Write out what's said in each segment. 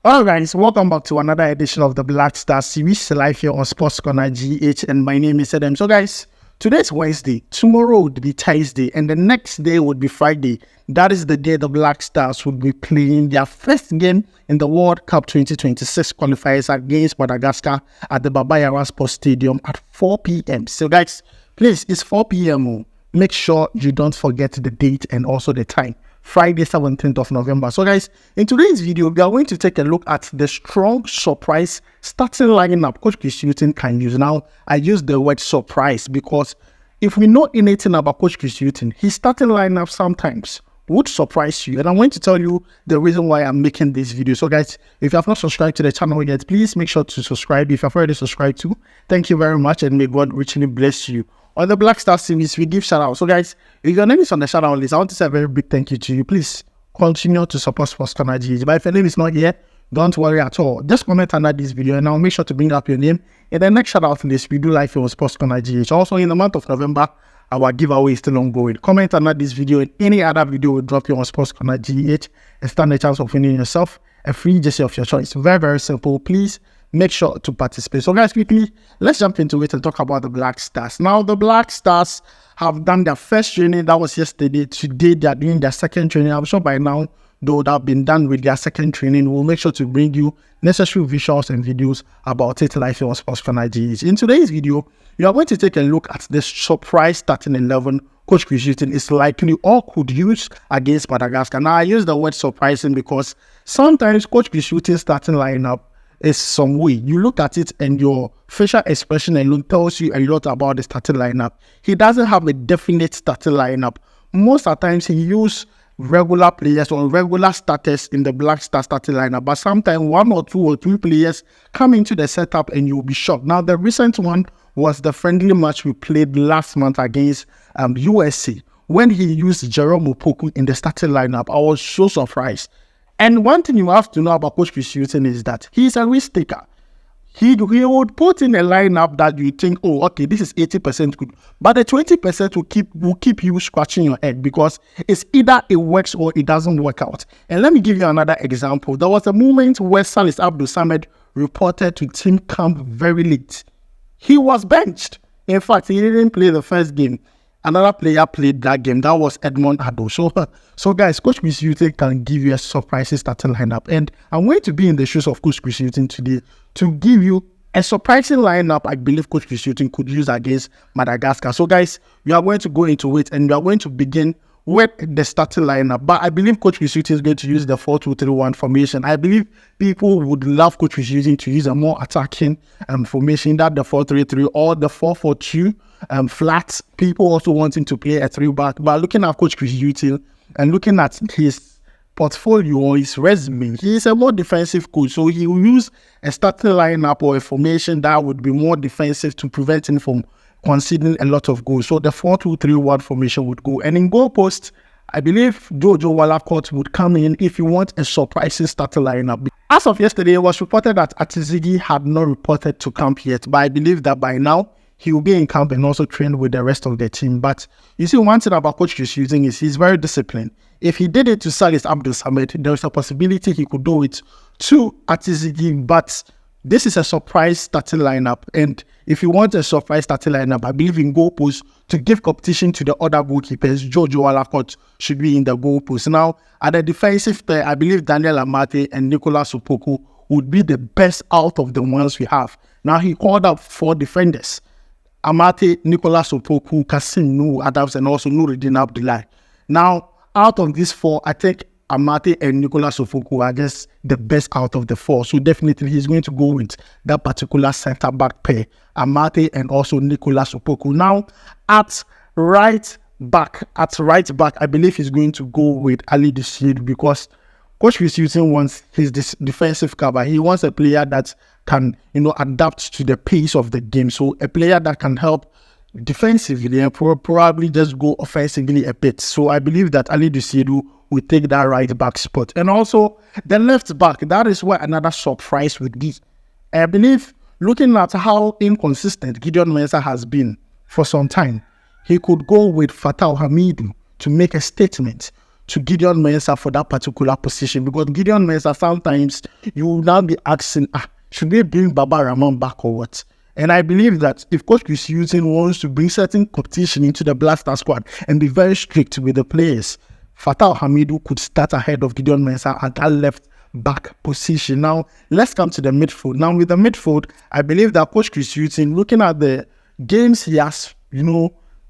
Alright guys, welcome back to another edition of the Black Star series live here on Sports Corner GH, and my name is Edmund. So guys, today's Wednesday, tomorrow would be Thursday, and the next day would be Friday. That is the day the Black Stars would be playing their first game in the World Cup 2026 qualifiers against Madagascar at the Baba Yara Sports Stadium at 4 p.m. So guys, please, it's 4 p.m. Make sure you don't forget the date and also the time. Friday, 17th of November. So guys, in today's video, we are going to take a look at the strong surprise starting lineup Coach Hughton can use. Now, I use the word surprise because if we know anything about Coach Hughton, his starting lineup sometimes would surprise you. And I'm going to tell you the reason why I'm making this video. So guys, if you have not subscribed to the channel yet, please make sure to subscribe. If you have already subscribed too, thank you very much, and may God richly bless you. On the Black Star series, we give shout out. So guys, if your name is on the shout out list, I want to say a very big thank you to you. Please continue to support Sports Corner GH. But if your name is not here, don't worry at all. Just comment under this video and I'll make sure to bring up your name in the next shout out list. We do live here on Sports Corner GH. Also, in the month of November, our giveaway is still ongoing. Comment under this video and any other video will drop you on Sports Corner GH and stand a chance of winning yourself a free jersey of your choice. Very, very simple. Please make sure to participate. So guys, quickly, let's jump into it and talk about the Black Stars. Now, the Black Stars have done their first training. That was yesterday. Today, they are doing their second training. I'm sure by now, though, they have been done with their second training. We'll make sure to bring you necessary visuals and videos about it live here on Sports Corner GH. In today's video, we are going to take a look at the surprise starting 11 Coach Hughton is likely or could use against Madagascar. Now, I use the word surprising because sometimes Coach Hughton's starting lineup is some way. You look at it and your facial expression alone tells you a lot about the starting lineup. He doesn't have a definite starting lineup. Most of the times he uses regular players or regular starters in the Black Star starting lineup, but sometimes one or two or three players come into the setup and you'll be shocked. Now, the recent one was the friendly match we played last month against USA when he used Jerome Opoku in the starting lineup. I was so surprised. And one thing you have to know about Coach Hughton is that he's a risk taker. He would put in a lineup that you think, oh, okay, this is 80% good. But the 20% will keep you scratching your head because it's either it works or it doesn't work out. And let me give you another example. There was a moment where Salis Abdul Samad reported to team camp very late. He was benched. In fact, he didn't play the first game. Another player played that game. That was Edmund addo. So guys, Coach Hughton can give you a surprising starting lineup. And I'm going to be in the shoes of Coach Hughton today to give you a surprising lineup I believe Coach Hughton could use against Madagascar. So guys, we are going to go into it and we are going to begin with the starting lineup. But I believe Coach Hughton is going to use the 4-2-3-1 formation. I believe people would love Coach Hughton to use a more attacking formation, that the 4-3-3 or the 4-4-2 flats. People also wanting to play a 3-back. But looking at Coach Hughton and looking at his portfolio or his resume, he is a more defensive coach. So he will use a starting lineup or a formation that would be more defensive to prevent him from conceding a lot of goals. So the 4-2-3-1 formation would go. And in goal post, I believe Jojo Wollacott would come in if you want a surprising starting lineup. As of yesterday, it was reported that Atizigi had not reported to camp yet, but I believe that by now he will be in camp and also train with the rest of the team. But you see, one thing about Coach Hughton is he's very disciplined. If he did it to Salis Abdul Samad, there's a possibility he could do it to Atizigi, but this is a surprise starting lineup. And if you want a surprise starting lineup, I believe in goal post to give competition to the other goalkeepers. Jojo Wollacott should be in the goal post. Now, at the defensive pair, I believe Daniel Amate and Nicolas Opoku would be the best out of the ones we have. Now, he called up 4 defenders: Amate, Nicolas Opoku, Kasim, Nuhu, Adams, and also Nuruddin Abdullahi. Now, out of these 4, I think Amate and Nicolas Opoku are just the best out of the 4. So definitely he's going to go with that particular centre-back pair, Amate and also Nicolas Opoku. Now, at right back, I believe he's going to go with Ali Desir because Coach Hughton wants his defensive cover. He wants a player that can, adapt to the pace of the game. So a player that can help defensively and probably just go offensively a bit. So I believe that Ali Desir will take that right back spot. And also the left back, that is where another surprise would be. I believe looking at how inconsistent Gideon Mensah has been for some time, he could go with Fatawu Hamidu to make a statement, to Gideon Mensah for that particular position, because Gideon Mensah, sometimes you will now be asking, should they bring Baba Rahman back or what? And I believe that if Coach Chris Hughton wants to bring certain competition into the Black Star squad and be very strict with the players, Fatawu Hamidu could start ahead of Gideon Mensah at that left back position. Now, let's come to the midfield. Now, with the midfield, I believe that Coach Chris Hughton, looking at the games he has,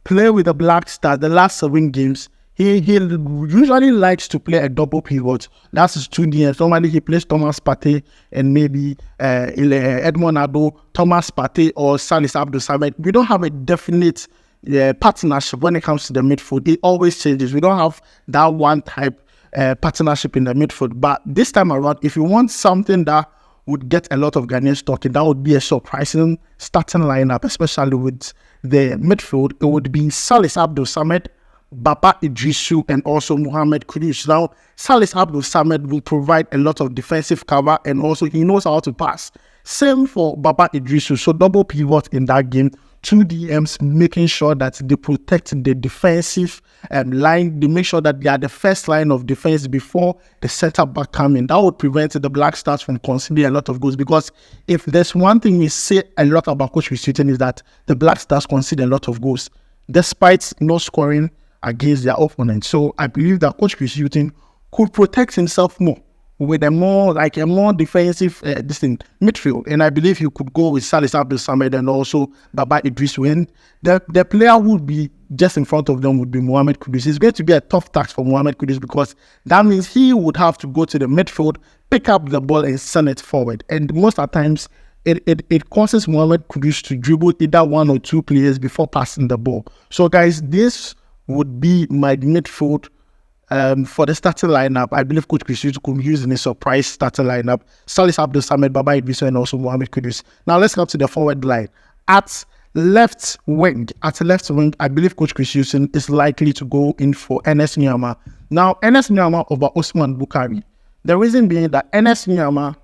play with the Black Star, the last 7 games, he usually likes to play a double pivot. That's his 2 DMs. Normally, he plays Thomas Partey and maybe Edmund Addo, Thomas Partey, or Salis Abdul Samed. We don't have a definite partnership when it comes to the midfield. It always changes. We don't have that one type partnership in the midfield. But this time around, if you want something that would get a lot of Ghanaians talking, that would be a surprising starting lineup, especially with the midfield. It would be Salis Abdul Samed, Baba Idrisu, and also Mohammed Kudus. Now, Salis Abdul Samed will provide a lot of defensive cover, and also he knows how to pass. Same for Baba Idrisu. So double pivot in that game. 2 DMs, making sure that they protect the defensive line. They make sure that they are the first line of defense before the center back come in. That would prevent the Black Stars from conceding a lot of goals, because if there's one thing we say a lot about Coach Hughton is that the Black Stars concede a lot of goals despite not scoring against their opponents. So I believe that Coach Hughton could protect himself more with a more defensive midfield, and I believe he could go with Salis Abdul Samed and also Baba Idrisu. And the player who would be just in front of them would be Mohammed Kudus. It's going to be a tough task for Mohammed Kudus, because that means he would have to go to the midfield, pick up the ball and send it forward. And most of the times, it causes Mohammed Kudus to dribble either 1 or 2 players before passing the ball. So guys, this would be my midfield for the starting lineup. I believe Coach Chris could use in a surprise starting lineup: Salis Abdul Samed, Baba Idrisu, and also Mohammed Kudus. Now let's come to the forward line. At left wing, I believe Coach Chris is likely to go in for Enes Nyama. Now, Enes Nyama over Osman Bukari. The reason being that Enes Nyama,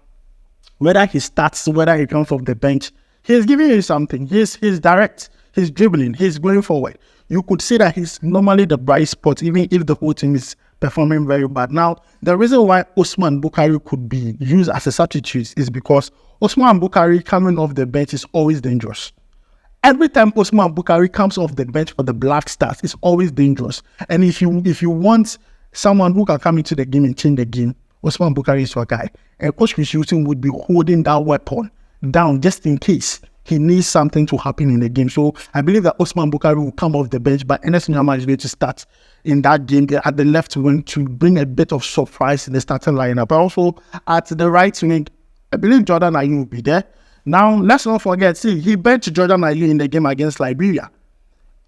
whether he starts, whether he comes off the bench, he's giving you something. He's direct, he's dribbling, he's going forward. You could say that he's normally the bright spot, even if the whole team is performing very bad. Now, the reason why Osman Bukari could be used as a substitute is because Osman Bukari coming off the bench is always dangerous. Every time Osman Bukari comes off the bench for the Black Stars, it's always dangerous. And if you want someone who can come into the game and change the game, Osman Bukari is your guy. And Coach Chris Hughton would be holding that weapon down just in case he needs something to happen in the game. So I believe that Osman Bukari will come off the bench, but Enes Nyama is going to start in that game at the left wing to bring a bit of surprise in the starting lineup. But also at the right wing, I believe Jordan Ayew will be there. Now, let's not forget, he benched Jordan Ayew in the game against Liberia.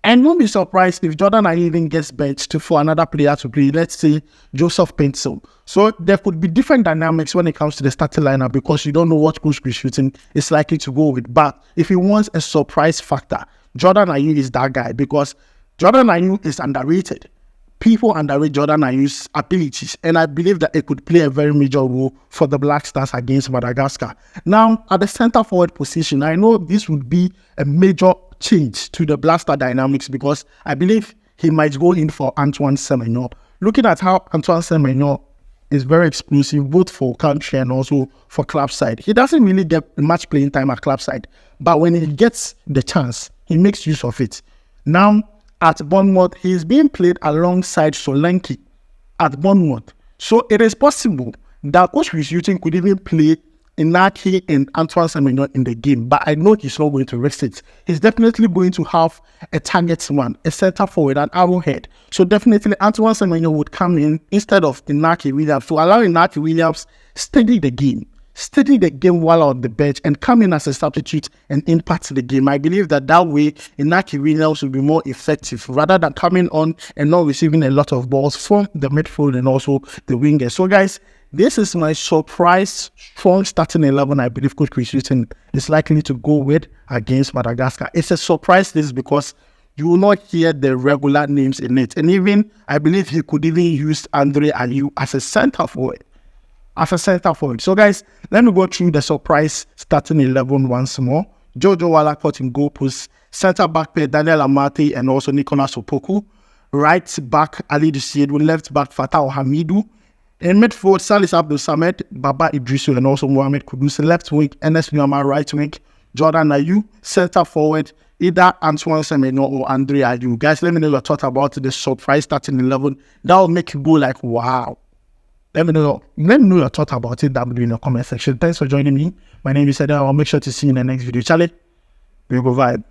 And don't be surprised if Jordan Ayew even gets benched for another player to play, let's say Joseph Pencil. So there could be different dynamics when it comes to the starting lineup, because you don't know what Coach Chris Hughton is likely to go with. But if he wants a surprise factor, Jordan Ayew is that guy, because Jordan Ayew is underrated. People underrate Jordan Ayew's abilities, and I believe that it could play a very major role for the Black Stars against Madagascar. Now, at the center forward position, I know this would be a major change to the Black Star dynamics, because I believe he might go in for Antoine Semenyo. Looking at how Antoine Semenyo is very explosive, both for country and also for club side. He doesn't really get much playing time at club side, but when he gets the chance, he makes use of it. Now, at Bournemouth, he is being played alongside Solanke at Bournemouth. So it is possible that Coach Hughton could even play Inaki and Antoine Semenyo in the game, but I know he's not going to risk it. He's definitely going to have a target man, a center forward, an arrowhead. So definitely Antoine Semenyo would come in instead of Inaki Williams to allow Inaki Williams steady the game while on the bench and come in as a substitute and impact the game. I believe that way Inaki Williams will be more effective rather than coming on and not receiving a lot of balls from the midfield and also the wingers. So guys, this is my surprise strong starting 11 I believe Coach Chris Hughton is likely to go with against Madagascar. It's a surprise list because you will not hear the regular names in it. And even, I believe he could even use Andre Ayew as a center forward. So guys, let me go through the surprise starting 11 once more. Jojo Wollacott in goal post, center back pair Daniel Amate and also Nicolas Opoku. Right back, Ali Dusiedou. Left back, Fatawu Hamidu. In midfield, Salis Abdul Samed, Baba Idrisu, and also Mohammed Kudus. Left wing, Enes Nuama. Right wing, Jordan Ayew. Center forward, either Antoine Semenyo or Andre Ayew. Guys, let me know your thought about the surprise starting 11. That will make you go like, wow. Let me know your thought about it down in the comment section. Thanks for joining me. My name is Edmund. I'll make sure to see you in the next video. Charlie, we go vibe.